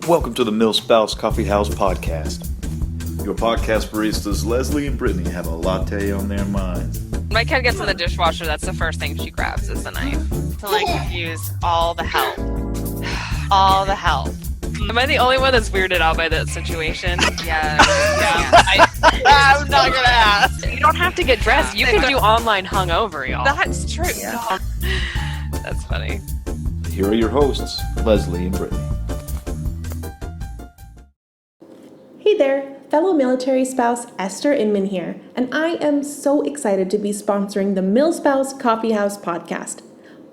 Welcome to the Millspouse Coffee House Podcast. Your podcast baristas Leslie and Brittany have a latte on their minds. My kid gets in the dishwasher, that's the first thing she grabs is the knife. To use all the help. All the help. Am I the only one that's weirded out by that situation? Yeah. I'm not gonna ask. You don't have to get dressed. You can do online hungover, y'all. That's true. Yeah. That's funny. Here are your hosts, Leslie and Brittany. Hey there, fellow military spouse Esther Inman here, and I am so excited to be sponsoring the Millspouse Coffee House podcast.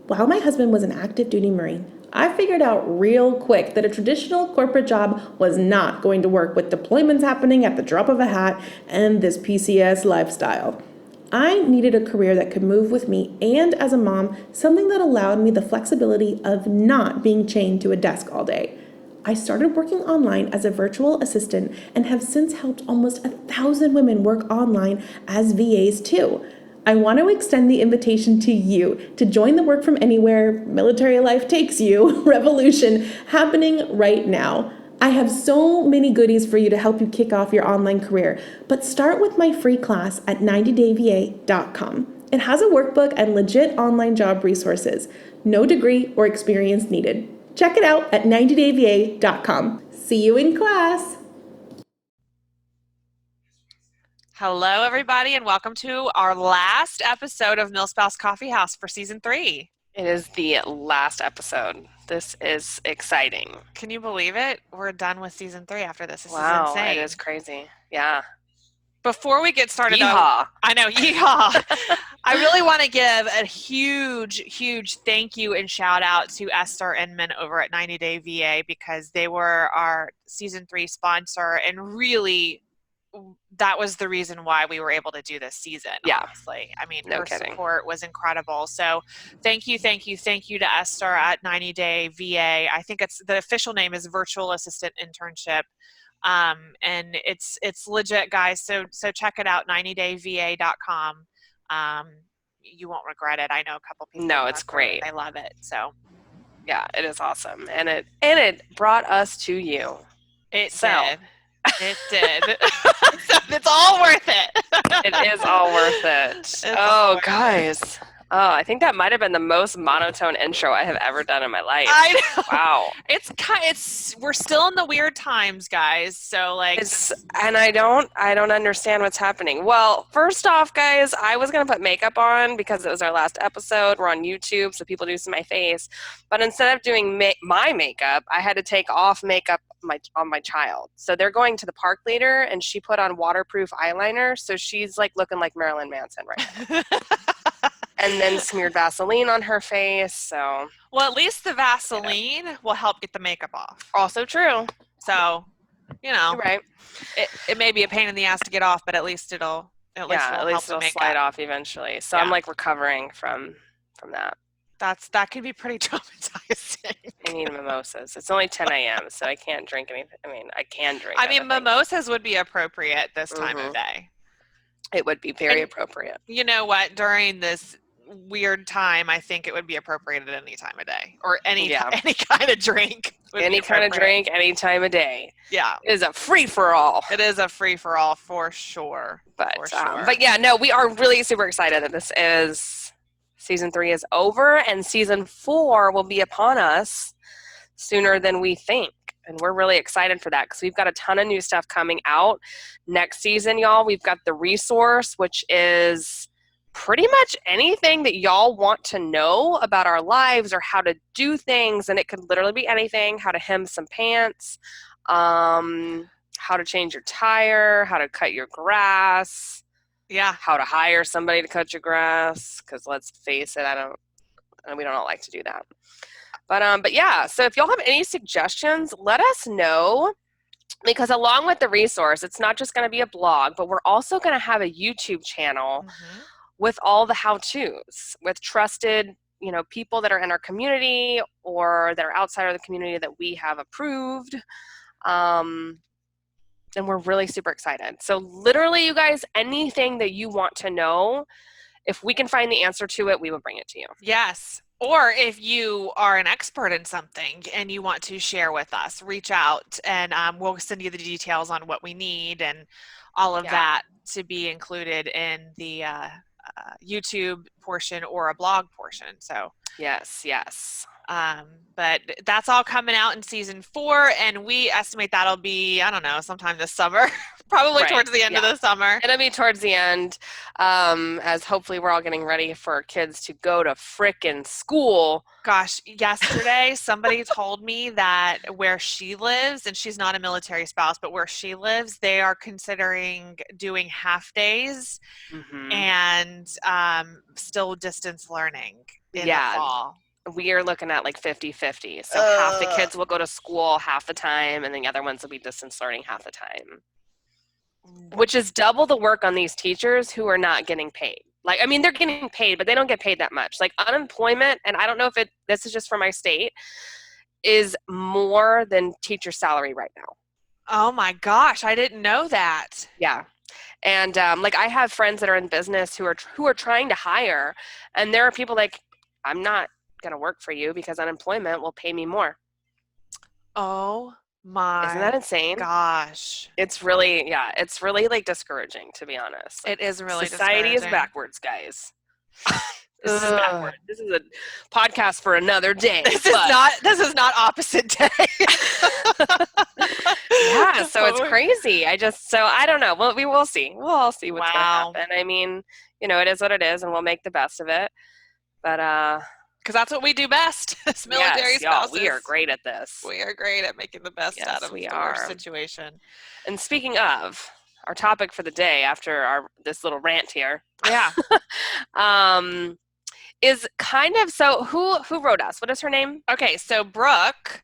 While my husband was an active duty Marine, I figured out real quick that a traditional corporate job was not going to work with deployments happening at the drop of a hat and this PCS lifestyle. I needed a career that could move with me and, as a mom, something that allowed me the flexibility of not being chained to a desk all day. I started working online as a virtual assistant and have since helped almost 1,000 women work online as VAs too. I want to extend the invitation to you to join the work from anywhere military life takes you revolution happening right now. I have so many goodies for you to help you kick off your online career, but start with my free class at 90dayva.com. It has a workbook and legit online job resources. No degree or experience needed. Check it out at 90dayva.com. See you in class. Hello, everybody, and welcome to our last episode of Millspouse Coffee House for Season 3. It is the last episode. This is exciting. Can you believe it? We're done with Season 3 after this. This is insane. It is crazy. Yeah. Before we get started, yeehaw. I know, yeehaw. I really want to give a huge thank you and shout out to Esther Inman over at 90 Day VA because they were our Season 3 sponsor, and really that was the reason why we were able to do this season, honestly. I mean, her support was incredible. So thank you to Esther at 90 Day VA. I think the official name is Virtual Assistant Internship. And it's legit, guys. So check it out, 90dayva.com. You won't regret it. I know a couple people. No, it's great. I love it. So yeah, it is awesome. And it brought us to you. It did. So it's all worth it. It is all worth it. Guys. Oh, I think that might have been the most monotone intro I have ever done in my life. I know. Wow. We're still in the weird times, guys. So and I don't understand what's happening. Well, first off, guys, I was going to put makeup on because it was our last episode. We're on YouTube, so people do see my face. But instead of doing my makeup, I had to take off makeup on my child. So they're going to the park later, and she put on waterproof eyeliner, so she's looking like Marilyn Manson right now. And then smeared Vaseline on her face. So, well, at least the Vaseline will help get the makeup off. Also true. So, You're right. It may be a pain in the ass to get off, but at least it'll slide off eventually. So I'm recovering from that. That could be pretty traumatizing. I need mimosas. It's only 10 a.m., so I can't drink anything. I mean, I can drink. Mimosas would be appropriate this time of day. It would be very appropriate. You know what? During this weird time, I think it would be appropriate at any time of day, or any kind of drink. Any kind of drink, any time of day. Yeah, it is a free for all. It is a free for all for sure. But yeah, no, we are really super excited that this is Season 3 is over, and Season 4 will be upon us sooner than we think. And we're really excited for that because we've got a ton of new stuff coming out next season, y'all. We've got the resource, which is pretty much anything that y'all want to know about our lives or how to do things. And it could literally be anything: how to hem some pants, how to change your tire, how to cut your grass. Yeah. How to hire somebody to cut your grass. Because let's face it, we don't all like to do that. But yeah, so if y'all have any suggestions, let us know, because along with the resource, it's not just going to be a blog, but we're also going to have a YouTube channel with all the how-tos, with trusted, people that are in our community or that are outside of the community that we have approved. And we're really super excited. So literally, you guys, anything that you want to know, if we can find the answer to it, we will bring it to you. Yes. Or if you are an expert in something and you want to share with us, reach out and we'll send you the details on what we need and all of that to be included in the YouTube portion or a blog portion. So yes. but that's all coming out in season 4, and we estimate that'll be, I don't know, sometime this summer, probably towards the end of the summer. It'll be towards the end, as hopefully we're all getting ready for our kids to go to frickin' school. Gosh, yesterday somebody told me that where she lives, and she's not a military spouse, but where she lives, they are considering doing half days and still distance learning in the fall. We are looking at like 50-50. So half the kids will go to school half the time, and then the other ones will be distance learning half the time. Which is double the work on these teachers who are not getting paid. Like, I mean, they're getting paid, but they don't get paid that much. Like, unemployment, and I don't know if this is just for my state, is more than teacher salary right now. Oh my gosh, I didn't know that. Yeah. And like, I have friends that are in business who are trying to hire, and there are people like, I'm not going to work for you because unemployment will pay me more. Oh my. Isn't that insane? Gosh. It's really like discouraging, to be honest. It is really Society is backwards, guys. This is backwards. This is a podcast for another day. This is not opposite day. Yeah, so it's crazy. I don't know. Well, we will see. We'll all see what's going to happen. I mean, it is what it is, and we'll make the best of it. But because that's what we do best as military spouses. We are great at this. We are great at making the best out of the worst situation. And speaking of, our topic for the day after this little rant here. Yeah. Is kind of, so who wrote us? What is her name? Okay, so Brooke.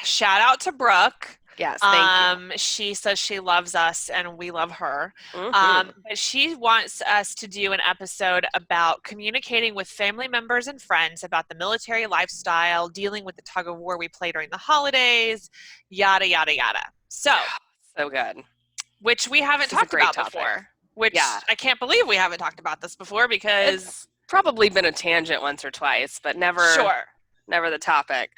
Shout out to Brooke. Yes, thank you. She says she loves us and we love her. But she wants us to do an episode about communicating with family members and friends about the military lifestyle, dealing with the tug of war we play during the holidays, yada, yada, yada. So good. Which we haven't talked about before. Which I can't believe we haven't talked about this before because it's probably been a tangent once or twice, but never the topic.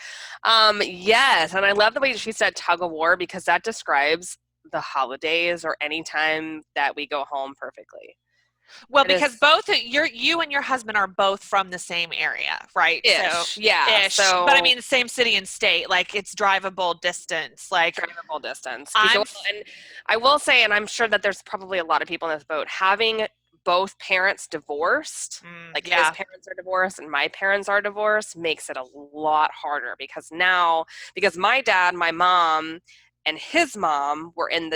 Yes, and I love the way she said tug of war because that describes the holidays or any time that we go home perfectly. Well, because both you and your husband are both from the same area, right? Ish, so, yeah. Ish, so, but I mean, same city and state. Like it's drivable distance. Drivable distance. And I will say, and I'm sure that there's probably a lot of people in this boat, having both parents divorced, his parents are divorced and my parents are divorced, makes it a lot harder because my dad, my mom, and his mom were in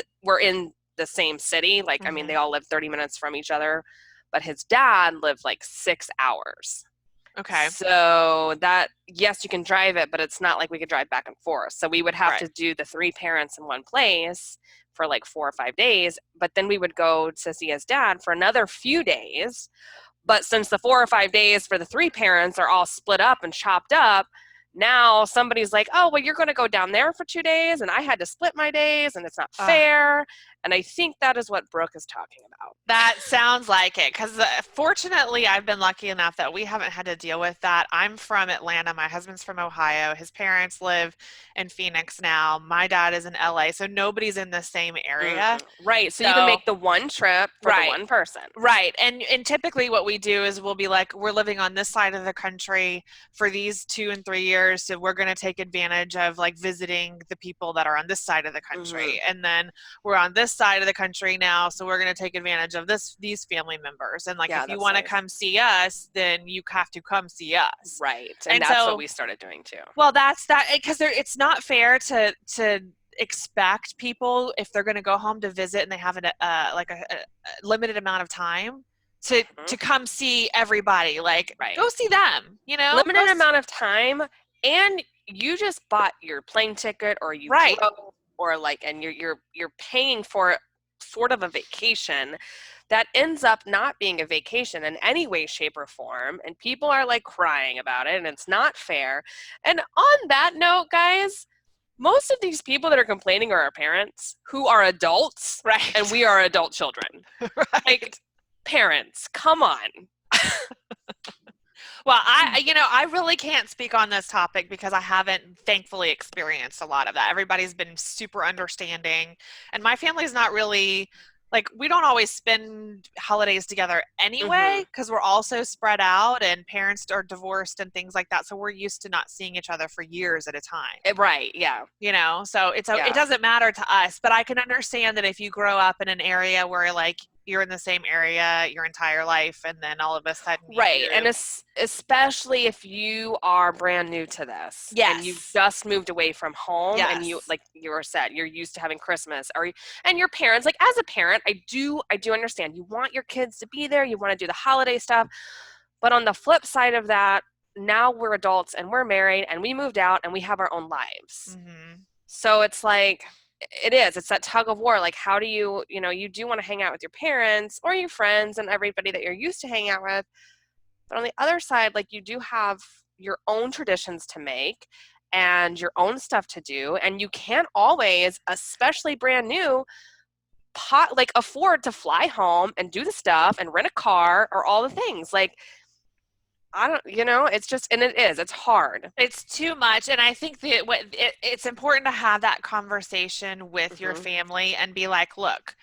the same city. Like, I mean, they all live 30 minutes from each other, but his dad lived like 6 hours. Okay. So that, yes, you can drive it, but it's not like we could drive back and forth. So we would have to do the 3 parents in one place for like 4 or 5 days, but then we would go to see his dad for another few days. But since the 4 or 5 days for the 3 parents are all split up and chopped up, now somebody's like, oh, well, you're going to go down there for 2 days, and I had to split my days, and it's not fair. And I think that is what Brooke is talking about. That sounds like it, because fortunately, I've been lucky enough that we haven't had to deal with that. I'm from Atlanta. My husband's from Ohio. His parents live in Phoenix now. My dad is in LA, so nobody's in the same area. Right, so you can make the one trip for the one person. Right, and typically what we do is we'll be like, we're living on this side of the country for these 2 and 3 years, so we're going to take advantage of like visiting the people that are on this side of the country, and then we're on this side of the country now, so we're going to take advantage of these family members, and like if you want to come see us, then you have to come see us, right? And that's what we started doing too. Well, that's that, because it's not fair to expect people, if they're going to go home to visit and they have a limited amount of time, to come see everybody, go see them, limited amount of time, and you just bought your plane ticket, or you drove, or and you're paying for sort of a vacation that ends up not being a vacation in any way, shape, or form, and people are crying about it, and it's not fair. And on that note, guys, most of these people that are complaining are our parents, who are adults, right? And we are adult children, right? Parents, come on. Well, I really can't speak on this topic because I haven't thankfully experienced a lot of that. Everybody's been super understanding, and my family's not really like we don't always spend holidays together anyway because we're all so spread out and parents are divorced and things like that. So we're used to not seeing each other for years at a time. Right, yeah. So it doesn't matter to us, but I can understand that if you grow up in an area where like you're in the same area your entire life and then all of a sudden Right, and especially if you are brand new to this and you just moved away from home and you, like you were said, you're used to having Christmas and your parents, like as a parent, I do understand you want your kids to be there, you want to do the holiday stuff, but on the flip side of that, now we're adults and we're married and we moved out and we have our own lives. So it's like it's that tug of war. Like, how do you do want to hang out with your parents or your friends and everybody that you're used to hanging out with. But on the other side, like you do have your own traditions to make and your own stuff to do. And you can't always, especially brand new, afford to fly home and do the stuff and rent a car or all the things. Like, I don't, it's just, and it's hard. It's too much. And I think that it's important to have that conversation with your family and be like, look,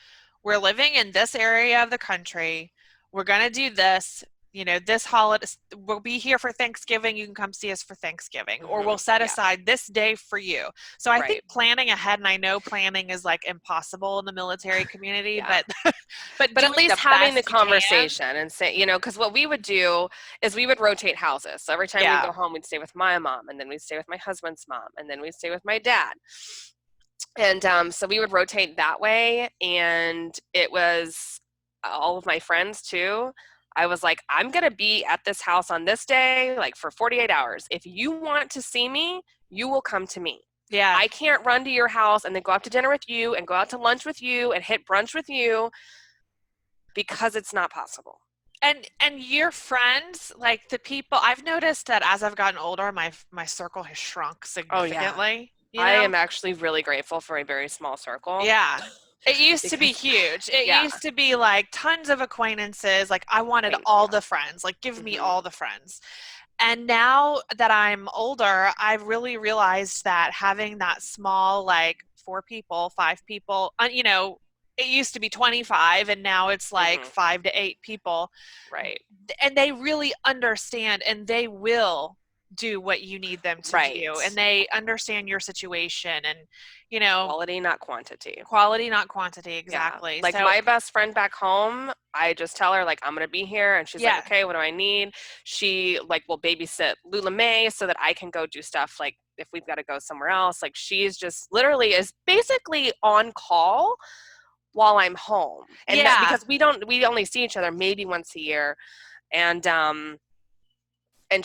we're living in this area of the country. We're going to do this. This holiday, we'll be here for Thanksgiving. You can come see us for Thanksgiving, or we'll set aside this day for you. So I think planning ahead, and I know planning is like impossible in the military community, but at least having the conversation and say, because what we would do is we would rotate houses. So every time we go home, we'd stay with my mom, and then we'd stay with my husband's mom, and then we'd stay with my dad. And so we would rotate that way, and it was all of my friends too. I was like, I'm going to be at this house on this day, like for 48 hours. If you want to see me, you will come to me. Yeah. I can't run to your house and then go out to dinner with you and go out to lunch with you and hit brunch with you because it's not possible. And your friends, like the people, I've noticed that as I've gotten older, my circle has shrunk significantly. Oh, yeah. I am actually really grateful for a very small circle. Yeah. It used to be huge. It used to be like tons of acquaintances. Like I wanted all the friends, like give me all the friends. And now that I'm older, I've really realized that having that small, like 4 people, 5 people, it used to be 25 and now it's like 5 to 8 people. Right. And they really understand and they will do what you need them to do, and they understand your situation, and quality not quantity. Exactly. Yeah. Like my best friend back home, I just tell her like I'm gonna be here, and she's like, okay, what do I need? She like will babysit Lula May so that I can go do stuff like if we've got to go somewhere else. Like she's just literally is basically on call while I'm home, and because we only see each other maybe once a year, and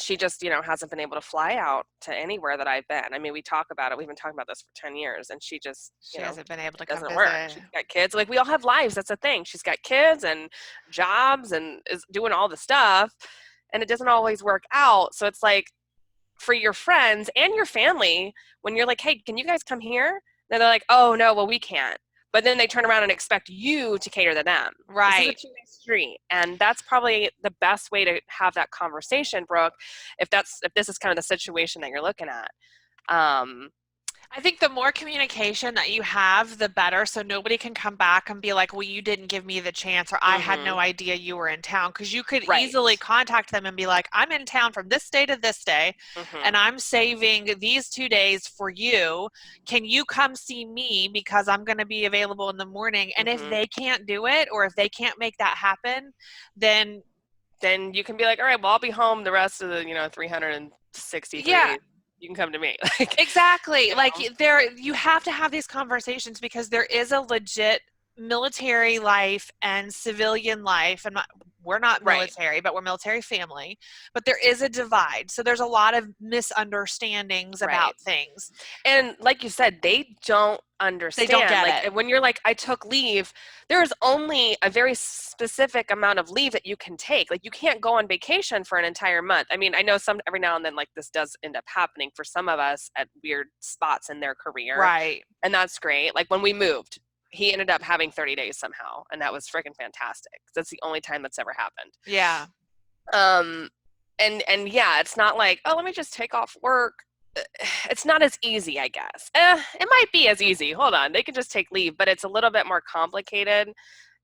she just, hasn't been able to fly out to anywhere that I've been. I mean, we talk about it. We've been talking about this for 10 years, and she just, hasn't been able to come doesn't work. She's got kids. Like, we all have lives. That's the thing. She's got kids and jobs and is doing all the stuff, and it doesn't always work out. So it's like, for your friends and your family, when you're like, hey, can you guys come here? Then they're like, oh, no, well, we can't. But then they turn around and expect you to cater to them. Right. This is a two-way street. And that's probably the best way to have that conversation, Brooke, if this is kind of the situation that you're looking at. I think the more communication that you have, the better. So nobody can come back and be like, well, you didn't give me the chance, or I had no idea you were in town. Because you could easily contact them and be like, I'm in town from this day to this day, and I'm saving these 2 days for you. Can you come see me because I'm going to be available in the morning? And if they can't do it, or if they can't make that happen, then you can be like, all right, well, I'll be home the rest of the 363 days. You can come to me. Exactly. Like you have to have these conversations because there is a legit military life and civilian life, and we're not military, but we're military family, but there is a divide. So there's a lot of misunderstandings about things. And like you said, they don't understand. They don't get it. When you're like, I took leave, there's only a very specific amount of leave that you can take. Like you can't go on vacation for an entire month. I mean, I know every now and then like this does end up happening for some of us at weird spots in their career. Right. And that's great. Like when we moved, he ended up having 30 days somehow, and that was freaking fantastic. That's the only time that's ever happened. Yeah. and yeah, it's not like, oh, let me just take off work. It's not as easy, I guess. It might be as easy. Hold on, they can just take leave, but it's a little bit more complicated.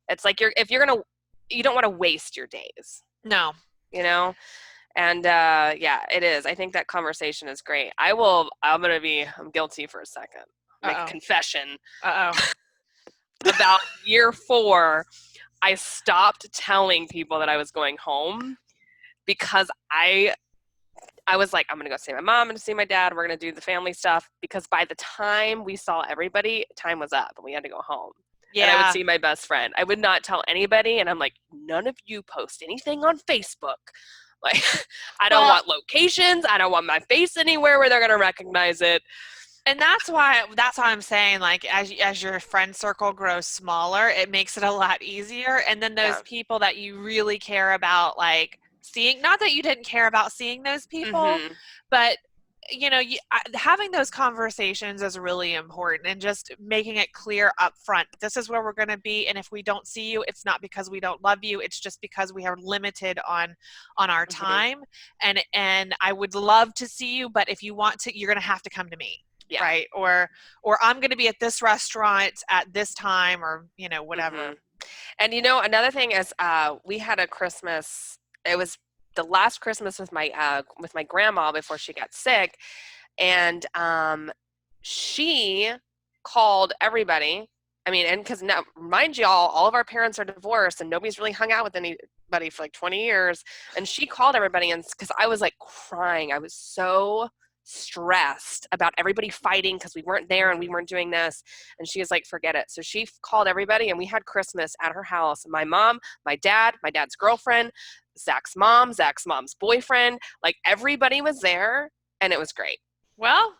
It's like you don't want to waste your days, No. you know? And yeah, it is. I think that conversation is great. I'm guilty for a second. Make a Uh-oh. confession. Uh-oh. About year 4, I stopped telling people that I was going home because I was like, I'm going to go see my mom and see my dad. We're going to do the family stuff, because by the time we saw everybody, time was up and we had to go home. Yeah. And I would see my best friend. I would not tell anybody. And I'm like, none of you post anything on Facebook. Like, I don't want locations. I don't want my face anywhere where they're going to recognize it. And that's why I'm saying, like, as your friend circle grows smaller, it makes it a lot easier. And then those people that you really care about, like, seeing, not that you didn't care about seeing those people, but having those conversations is really important, and just making it clear up front, this is where we're going to be, and if we don't see you, it's not because we don't love you, it's just because we are limited on our time, and I would love to see you, but if you want to, you're going to have to come to me. Yeah. Right. Or I'm going to be at this restaurant at this time, or, whatever. And, another thing is, we had a Christmas, it was the last Christmas with my grandma before she got sick. And she called everybody. I mean, and because now, mind you, all of our parents are divorced and nobody's really hung out with anybody for like 20 years. And she called everybody, and because I was like crying, I was so stressed about everybody fighting because we weren't there and we weren't doing this, and she was like, forget it. So she called everybody, and we had Christmas at her house. My mom, my dad's girlfriend, Zach's mom's boyfriend, like everybody was there, and it was great. Well,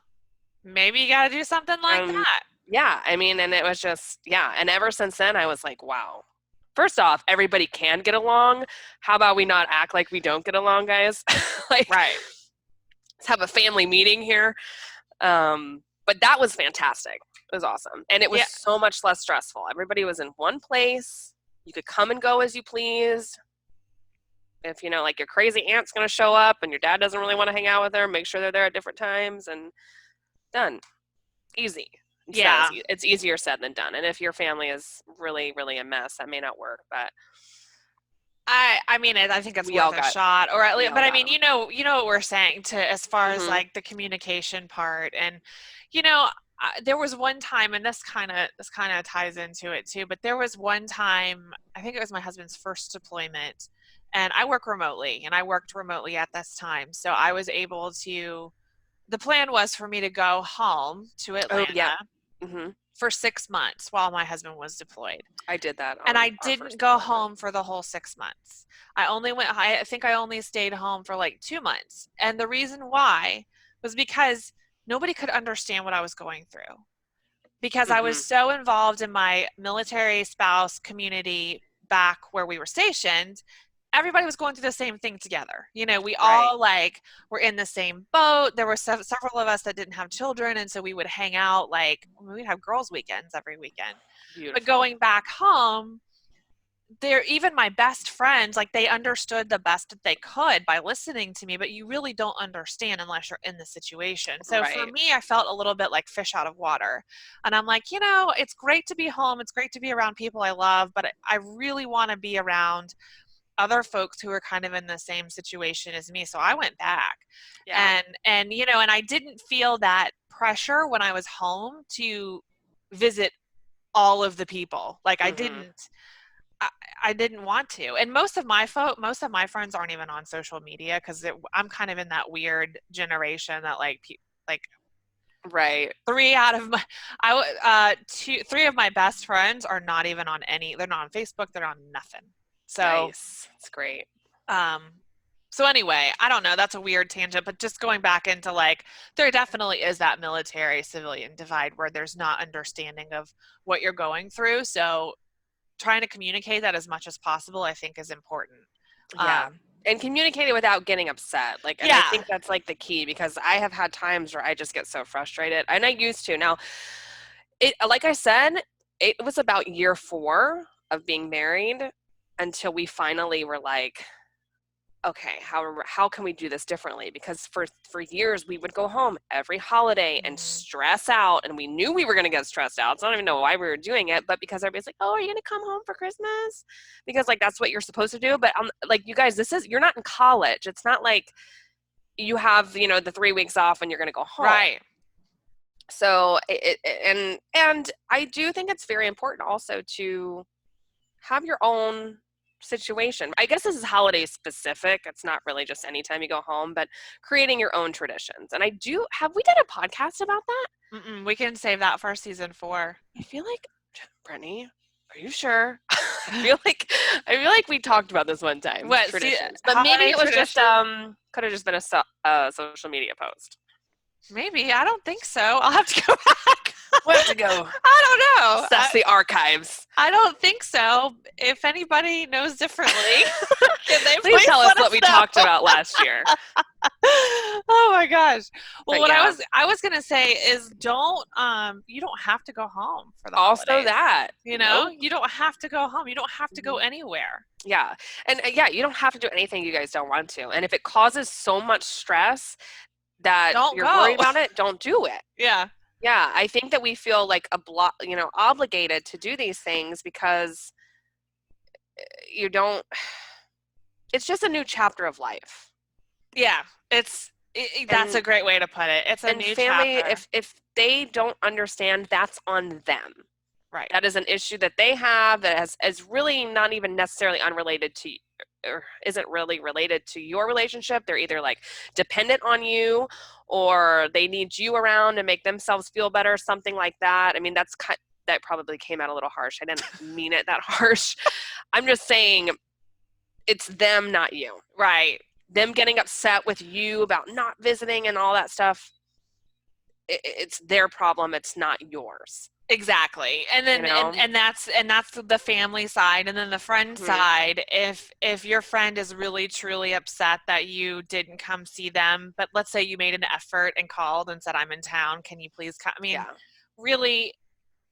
maybe you got to do something like that. Yeah, I mean, and it was just, yeah, and ever since then I was like, wow, first off, everybody can get along. How about we not act like we don't get along, guys? Like, right. Let's have a family meeting here. But that was fantastic. It was awesome. And it was so much less stressful. Everybody was in one place. You could come and go as you pleased. If, like your crazy aunt's going to show up and your dad doesn't really want to hang out with her, make sure they're there at different times, and done. Easy. It's easier said than done. And if your family is really, really a mess, that may not work, but I mean, I think it's worth a shot, or at least, but I mean, you know what we're saying as far as like the communication part, and there was one time, and this kind of ties into it too, but there was one time, I think it was my husband's first deployment, and I worked remotely at this time, so I was able to. The plan was for me to go home to Atlanta for 6 months while my husband was deployed. I did that. And I didn't go home for the whole 6 months. I think I only stayed home for like 2 months. And the reason why was because nobody could understand what I was going through. Because I was so involved in my military spouse community back where we were stationed. Everybody was going through the same thing together. We all were in the same boat. There were several of us that didn't have children, and so we would hang out. We'd have girls' weekends every weekend. Beautiful. But going back home, even my best friends, they understood the best that they could by listening to me, but you really don't understand unless you're in the situation. So for me, I felt a little bit like fish out of water. And I'm like, it's great to be home. It's great to be around people I love, but I really want to be around other folks who are kind of in the same situation as me. So I went back and I didn't feel that pressure when I was home to visit all of the people. I didn't want to. And most of my friends aren't even on social media, because I'm kind of in that weird generation that right. Three of my best friends are not even on they're not on Facebook, they're on nothing. So nice. It's great. So anyway, I don't know, that's a weird tangent, but just going back into there definitely is that military civilian divide where there's not understanding of what you're going through. So trying to communicate that as much as possible, I think, is important. Yeah. And communicate it without getting upset. And I think that's the key, because I have had times where I just get so frustrated, and I used to. Now, like I said, it was about year 4 of being married until we finally were like, okay, how can we do this differently? Because for years we would go home every holiday and stress out, and we knew we were going to get stressed out. So I don't even know why we were doing it, but because everybody's like, "Oh, are you going to come home for Christmas?" Because like that's what you're supposed to do. But like you guys, you're not in college. It's not like you have the 3 weeks off and you're going to go home. Right. So and I do think it's very important also to have your own situation. I guess this is holiday specific. It's not really just anytime you go home, but creating your own traditions. And we did a podcast about that? We can save that for season 4. I feel like, Brittany, are you sure? I feel like we talked about this one time. What, traditions. But maybe it was just could have just been a social media post. Maybe. I don't think so. I'll have to go back. We'll have to go. I don't know. That's the archives. I don't think so. If anybody knows differently, can they please tell us let what we know? talked about last year. Oh my gosh. Well, But what yeah. I was gonna say is you don't have to go home for the Also holidays. that. You know, Nope. you don't have to go home. You don't have to go anywhere. Yeah. And you don't have to do anything you guys don't want to. And if it causes so much stress that Don't you're go. worried about it, don't do it. Yeah. Yeah, I think that we feel like obligated to do these things because it's just a new chapter of life. Yeah. That's a great way to put it. It's a new family, chapter. if they don't understand, that's on them. Right. That is an issue that they have that is really not even necessarily unrelated to or isn't really related to your relationship. They're either like dependent on you or they need you around to make themselves feel better, something like that. I mean, that probably came out a little harsh. I didn't mean it that harsh. I'm just saying it's them, not you. Right. Them getting upset with you about not visiting and all that stuff. It's their problem. It's not yours. Exactly. And then and that's the family side, and then the friend side, if your friend is really truly upset that you didn't come see them, but let's say you made an effort and called and said, I'm in town, can you please come? I mean, really,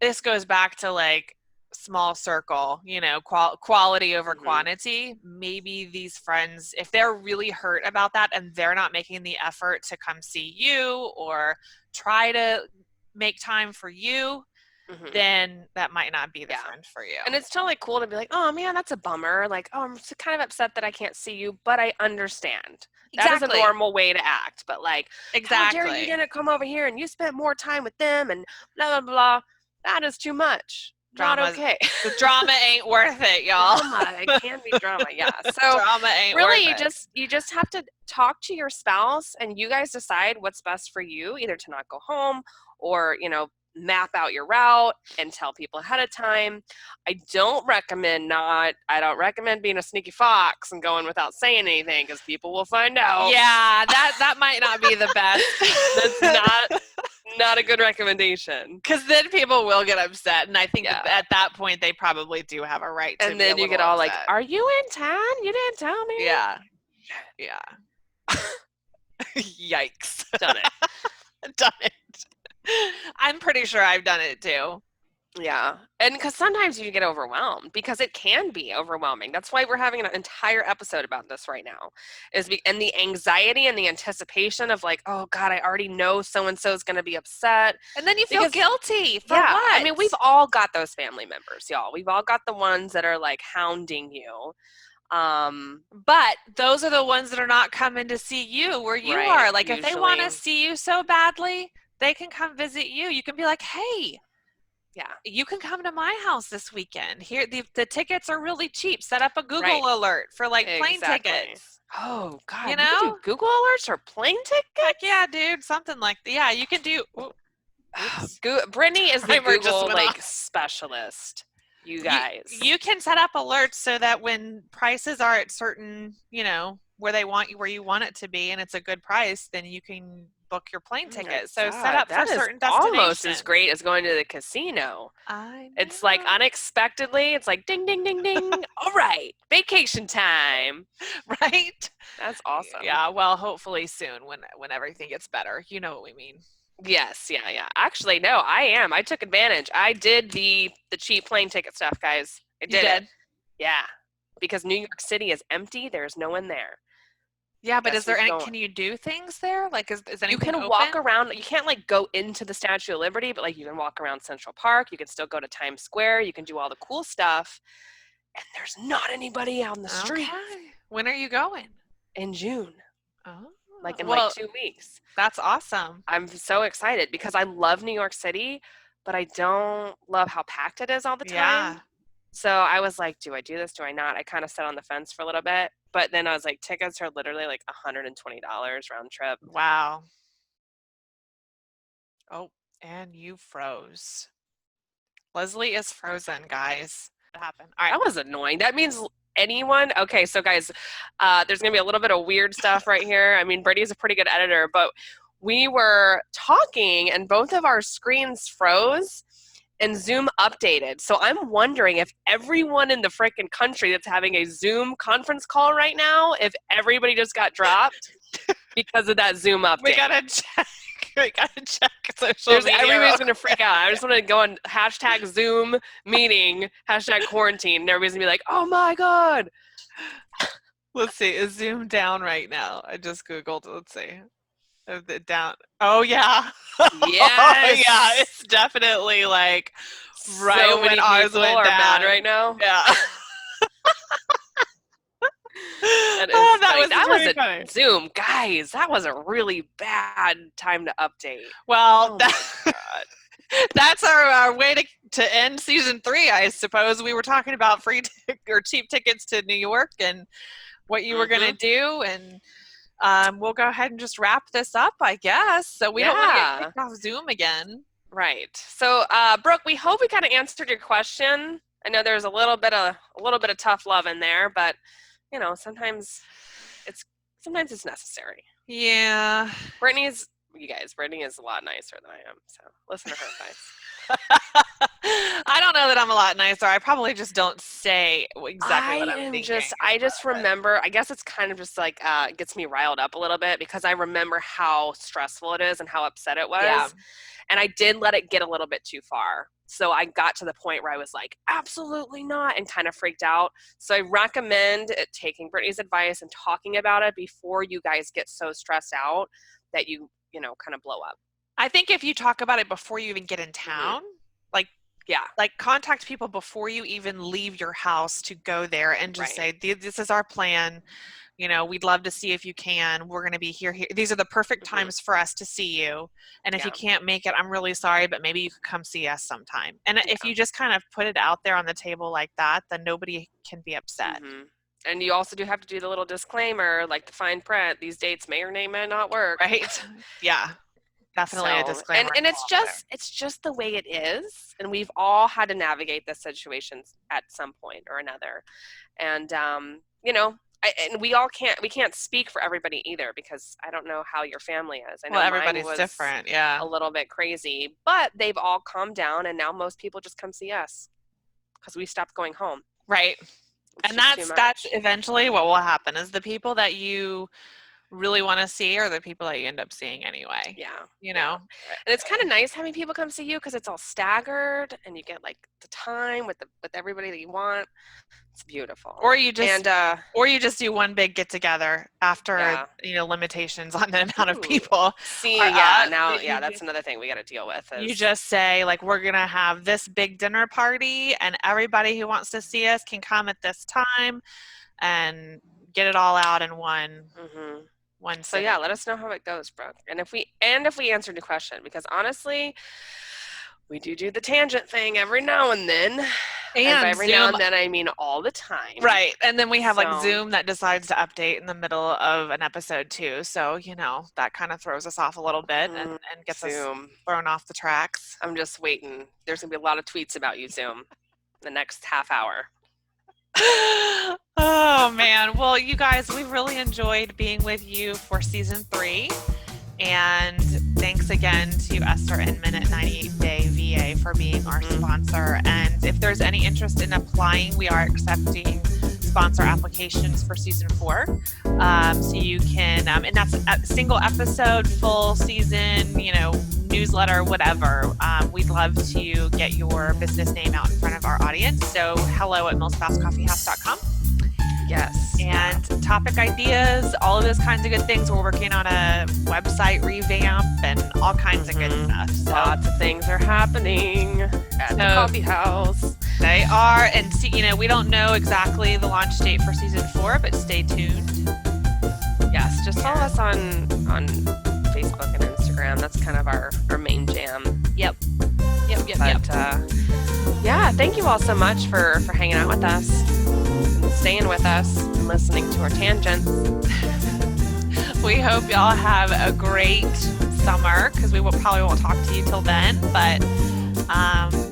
this goes back to like small circle, quality over quantity. Maybe these friends, if they're really hurt about that and they're not making the effort to come see you or try to make time for you, then that might not be the friend for you. And it's totally cool to be like, oh man, that's a bummer. Like, oh, I'm kind of upset that I can't see you, but I understand. That is a normal way to act. But like, how dare you didn't come over here and you spent more time with them and blah, blah, blah. That is too much. Not okay. The drama ain't worth it, y'all. Drama. It can be drama, yeah. So drama ain't really worth it. you just have to talk to your spouse and you guys decide what's best for you, either to not go home or, map out your route and tell people ahead of time. I don't recommend being a sneaky fox and going without saying anything because people will find out. Yeah, that might not be the best. That's not a good recommendation. Because then people will get upset, and I think at that point they probably do have a right to and then you get all upset. Like, are you in town? You didn't tell me. Yeah. Yikes. Done it. Done it. I'm pretty sure I've done it too. Yeah. And because sometimes you get overwhelmed because it can be overwhelming. That's why we're having an entire episode about this right now. And the anxiety and the anticipation of like, oh God, I already know so-and-so is going to be upset. And then you feel guilty for what? I mean, we've all got those family members, y'all. We've all got the ones that are like hounding you. But those are the ones that are not coming to see you where you are. Like if they want to see you so badly, they can come visit you. You can be like, hey, you can come to my house this weekend. Here, the tickets are really cheap. Set up a Google alert for like plane tickets. Oh God, you know, do Google alerts for plane tickets? Heck yeah, dude, something like that. Yeah, you can do. Brittany is the Google specialist. You guys, you can set up alerts so that when prices are at certain, where you want it to be, and it's a good price, then you can book your plane ticket. So set up for certain destinations. Almost as great as going to the casino. I know. It's like unexpectedly, it's like ding, ding, ding, ding. All right, vacation time. Right? That's awesome. Yeah, well, hopefully soon when everything gets better. You know what we mean. Yes, yeah. Actually, no, I am. I took advantage. I did the cheap plane ticket stuff, guys. I did it. Yeah. Because New York City is empty. There's no one there. Yeah, but Guess is there who's any? going? Can you do things there? Like, is You anything can open? walk around. You can't like go into the Statue of Liberty, but like you can walk around Central Park. You can still go to Times Square. You can do all the cool stuff. And there's not anybody out in the street Okay. When are you going? in June, Oh, like in well, like 2 weeks. that's awesome. I'm so excited because I love New York City, but I don't love how packed it is all the time. Yeah. So I was like, do I do this? Do I not? I kind of sat on the fence for a little bit, but then I was like, tickets are literally like $120 round trip. Wow. Oh, and you froze. Leslie is frozen, guys. What happened? All right. That was annoying. That means anyone. Okay, so guys, there's gonna be a little bit of weird stuff right here. I mean, Brittany's a pretty good editor, but we were talking and both of our screens froze and Zoom updated. So I'm wondering if everyone in the frickin' country that's having a Zoom conference call right now, if everybody just got dropped because of that Zoom update. We gotta check. We gotta check social media. Everybody's gonna freak out. I just want to go on hashtag Zoom meeting, hashtag quarantine, and everybody's gonna be like, "Oh my god!" Let's see. Is Zoom down right now? I just googled. Let's see. Is it down? Oh yeah. Yes. Yeah. It's definitely like right So when many ours people went are down. mad right now. Yeah. That is Oh, that funny. was That was pretty a funny. Zoom, guys. That was a really bad time to update. Well, Oh my God. that's our way to end season 3, I suppose. We were talking about free or cheap tickets to New York and what you were going to do, and we'll go ahead and just wrap this up, I guess. So we don't want to get kicked off Zoom again. Right. So, Brooke, we hope we kind of answered your question. I know there's a little bit of tough love in there, but you know, sometimes it's necessary. Yeah. Brittany is a lot nicer than I am. So listen to her advice. I don't know that I'm a lot nicer. I probably just don't say exactly what I'm thinking. I just remember, I guess it's kind of just like gets me riled up a little bit because I remember how stressful it is and how upset it was. Yeah. And I did let it get a little bit too far. So I got to the point where I was like, absolutely not, and kind of freaked out. So I recommend taking Brittany's advice and talking about it before you guys get so stressed out that you kind of blow up. I think if you talk about it before you even get in town, like contact people before you even leave your house to go there and just say, this is our plan. You know, we'd love to see if you can. We're going to be here. These are the perfect times for us to see you. And if you can't make it, I'm really sorry, but maybe you could come see us sometime. And if you just kind of put it out there on the table like that, then nobody can be upset. Mm-hmm. And you also do have to do the little disclaimer, like the fine print. These dates may or may not work. Right? Yeah. Definitely a disclaimer. And it's just the way it is. And we've all had to navigate this situation at some point or another. And, and we can't speak for everybody either, because I don't know how your family is. I know everybody's mine was different. Yeah. a little bit crazy, but they've all calmed down. And now most people just come see us because we stopped going home. Right. And that's eventually what will happen is the people that you really want to see are the people that you end up seeing anyway. Yeah. You know? And it's kind of nice having people come see you because it's all staggered and you get like the time with everybody that you want. It's beautiful. Or you just do one big get together after limitations on the amount of people. That's another thing we got to deal with. You just say like, we're gonna have this big dinner party and everybody who wants to see us can come at this time, and get it all out in one. Mm-hmm. So let us know how it goes, Brooke. And if we answered your question, because honestly, we do the tangent thing every now and then. And by every now and then, I mean all the time. Right. And then we have like Zoom that decides to update in the middle of an episode too. So, that kind of throws us off a little bit and gets us thrown off the tracks. I'm just waiting. There's going to be a lot of tweets about you, Zoom, the next half hour. Oh, man. Well, you guys, we really enjoyed being with you for season 3. And thanks again to Esther Inman at 98 Day VA for being our sponsor. And if there's any interest in applying, we are accepting sponsor applications for season 4. So you can, and that's a single episode, full season, newsletter, whatever. We'd love to get your business name out in front of our audience. So hello@millspousecoffeehouse.com. Yes. and topic ideas, all of those kinds of good things. We're working on a website revamp and all kinds of good stuff. So Lots of things are happening at the coffee house. they are, and see, we don't know exactly the launch date for season 4, but stay tuned. Yes, just follow us on Facebook and Instagram. That's kind of our main jam. Yep. But yeah, thank you all so much for hanging out with us, and staying with us, and listening to our tangents. We hope y'all have a great summer, because we probably won't talk to you till then. But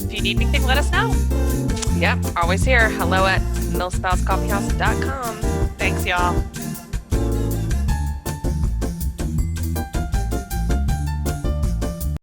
if you need anything, let us know. Yep, always here. Hello at millspousecoffeehouse.com. Thanks, y'all.